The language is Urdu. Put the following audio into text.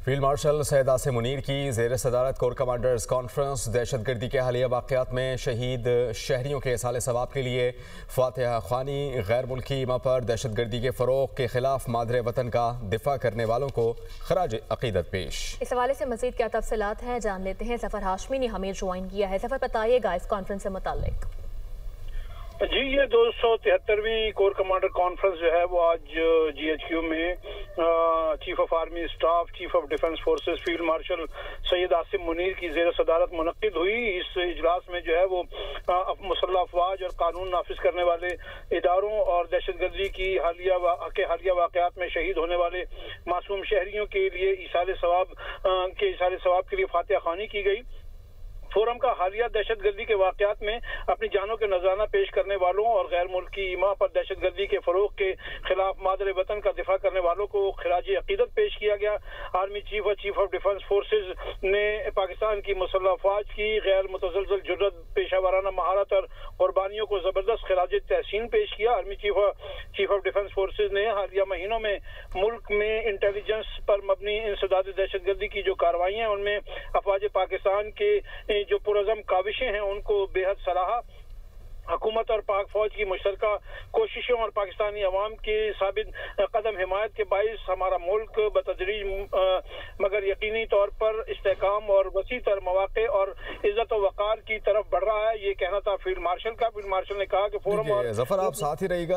فیلڈ مارشل سید عاصم منیر کی زیر صدارت کور کمانڈرز کانفرنس دہشت گردی کے حالیہ واقعات میں شہید شہریوں کے ایصال ثواب کے لیے فاتحہ خوانی غیر ملکی ایما پر دہشت گردی کے فروغ کے خلاف مادر وطن کا دفاع کرنے والوں کو خراج عقیدت پیش۔ اس حوالے سے مزید کیا تفصیلات ہیں جان لیتے ہیں۔ ظفر ہاشمی نے ہمیں جوائن کیا ہے۔ ظفر بتائیے گا اس کانفرنس سے متعلق۔ جی یہ 273ویں کور کمانڈر کانفرنس جو ہے وہ آج جی ایچ کیو میں chief of army staff chief of defence forces field marshal Syed Asim Munir کی زیر صدارت منعقد ہوئی۔ اس اجلاس میں جو ہے وہ مسلح افواج اور قانون نافذ کرنے والے اداروں اور دہشت گردی کی حالیہ واقعات میں شہید ہونے والے معصوم شہریوں کے لیے ایصال ثواب کے لیے فاتحہ خوانی کی گئی۔ فورم کا حالیہ دہشت گردی کے واقعات میں اپنی جانوں کے نذرانہ پیش کرنے والوں اور غیر ملکی ایما پر دہشت گردی کے فروغ کے خلاف مادر وطن کا دفاع کرنے والوں کو خراج عقیدت پیش کیا گیا۔ آرمی چیف اور چیف آف ڈیفنس فورسز نے پاکستان کی مسلح افواج کی غیر متزلزل جرأت، پیشہ ورانہ مہارت اور قربانیوں کو زبردست خراج تحسین پیش کیا۔ Army chief of defence forces نے حالیہ مہینوں میں ملک میں انٹیلیجنس پر مبنی انسداد دہشت گردی کی جو کارروائیاں ہیں ان میں افواج پاکستان کے جو پرعزم کاوشیں ہیں ان کو بے حد سراہا۔ حکومت اور پاک فوج کی مشترکہ کوششوں اور پاکستانی عوام کی ثابت قدم حمایت کے باعث ہمارا ملک بتدریج مگر یقینی طور پر استحکام اور وسیع تر مواقع اور عزت و وقار کی طرف بڑھ رہا ہے، یہ کہنا تھا فیلڈ مارشل کا۔ فیلڈ مارشل نے کہا کہ فورم ظفر آپ ساتھ ہی رہیے گا۔